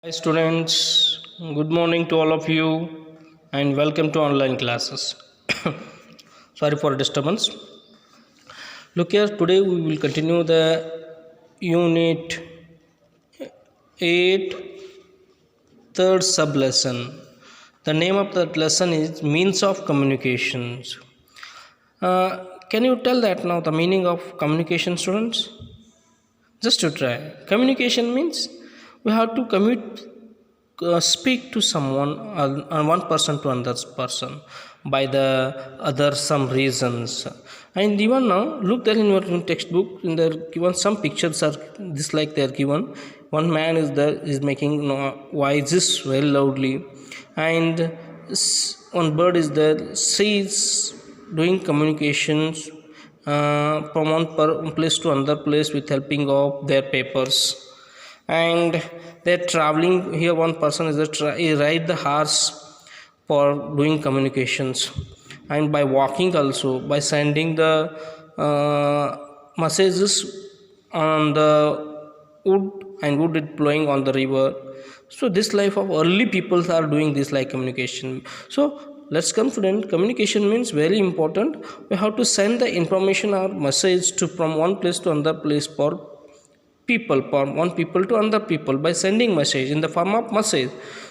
Hi students, good morning to all of you and welcome to online classes. Sorry for disturbance. Look here, today we will continue the unit 8 third sub lesson. The name of that lesson is means of communications. Can you tell that now the meaning of communication, students? Just to try. Communication means we have to speak to someone, one person to another person by the other some reasons. And even now look there in your textbook, in the given some pictures are this like they are given. One man is there, is making voices very loudly, and one bird is there, she is doing communications from one place to another place with helping of their papers. And they're traveling here, one person is he ride the horse for doing communications, and by walking also, by sending the messages on the wood, and wood is blowing on the river. So this life of early people are doing this like communication. So let's come, student. Communication means very important. We have to send the information or message to from one place to another place for people, from one people to another people, by sending message in the form of message.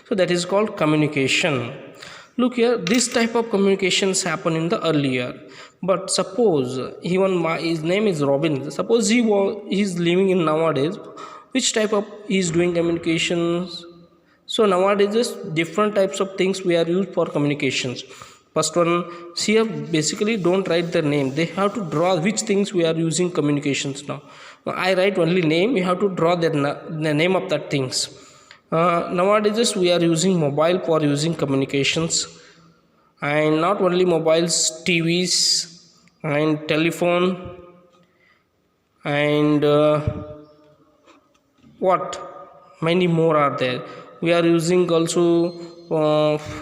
So that is called communication. Look here, this type of communications happen in the earlier. But suppose his name is Robin, suppose he is living in nowadays, which type of he is doing communications? So nowadays just different types of things we are used for communications. First one, here basically don't write their name, they have to draw which things we are using communications now. I write only name, you have to draw the name of that things. Nowadays we are using mobile for using communications, and not only mobiles, TVs and telephone, and what many more are there. We are using also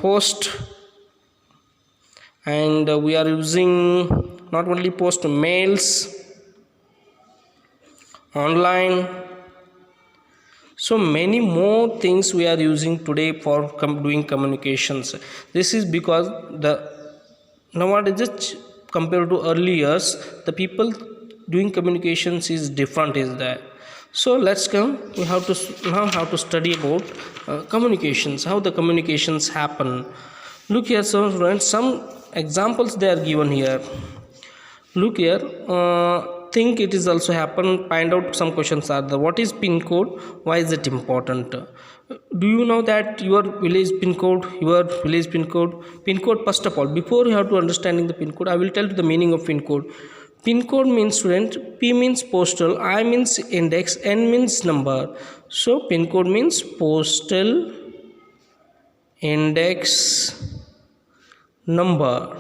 post, and we are using not only post, mails, online. So many more things we are using today for doing communications. This is because the nowadays compared to early years, the people doing communications is different is there. So let's come, we have to now have to study about communications, how the communications happen. Look here, so friends, some examples they are given here. Look here, think it is also happen. Find out some questions are the what is pin code, why is it important? Do you know that your village pin code, pin code? First of all, before you have to understanding the pin code, I will tell you the meaning of pin code. Pin code means, student, P means postal, I means index, N means number. So pin code means postal index number.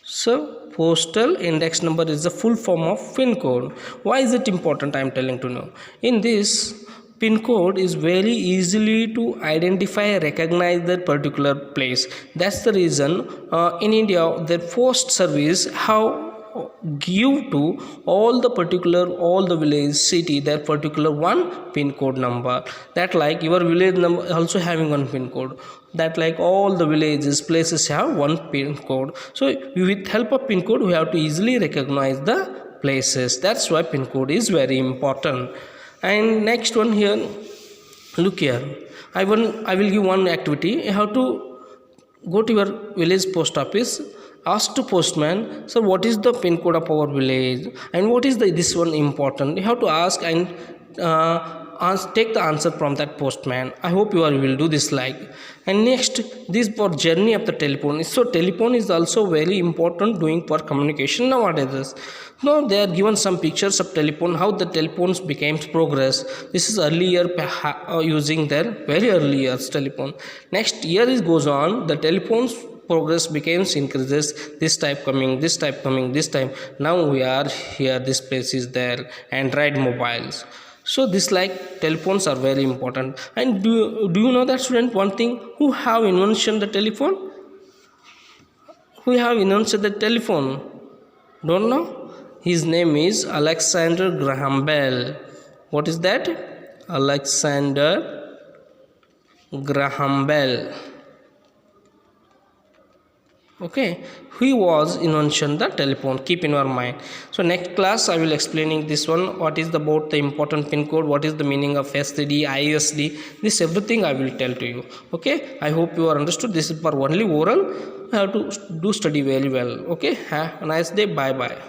So postal index number is the full form of pin code. Why is it important? I am telling to know. In this, pin code is very easily to identify, recognize that particular place. That's the reason in India the post service how give to all the village city their particular one pin code number. That like your village number also having one pin code, that like all the villages places have one pin code. So with help of pin code we have to easily recognize the places. That's why pin code is very important. And next one here, look here, I will give one activity. You have to go to your village post office, ask to postman, sir, what is the pin code of our village, and what is this one important. You have to ask and take the answer from that postman. I hope you all will do this like. And next, this for journey of the telephone. So telephone is also very important doing for communication nowadays. Now they are given some pictures of telephone, how the telephones became progress. This is earlier using their very early years telephone. Next year it goes on, the telephones progress becomes increases, this type coming, this type coming, this time. Now we are here, this place is there, Android mobiles. So this like telephones are very important. And do you know that, student, one thing, who have invented the telephone? Who have invented the telephone? Don't know? His name is Alexander Graham Bell. What is that? Alexander Graham Bell. Okay, he was invention the telephone. Keep in your mind. So next class I will explaining this one, what is about the important pin code, what is the meaning of STD, ISD, this everything I will tell to you. Okay, I hope you are understood. This is for only oral. You have to do study very well. Okay, have a nice day. Bye bye.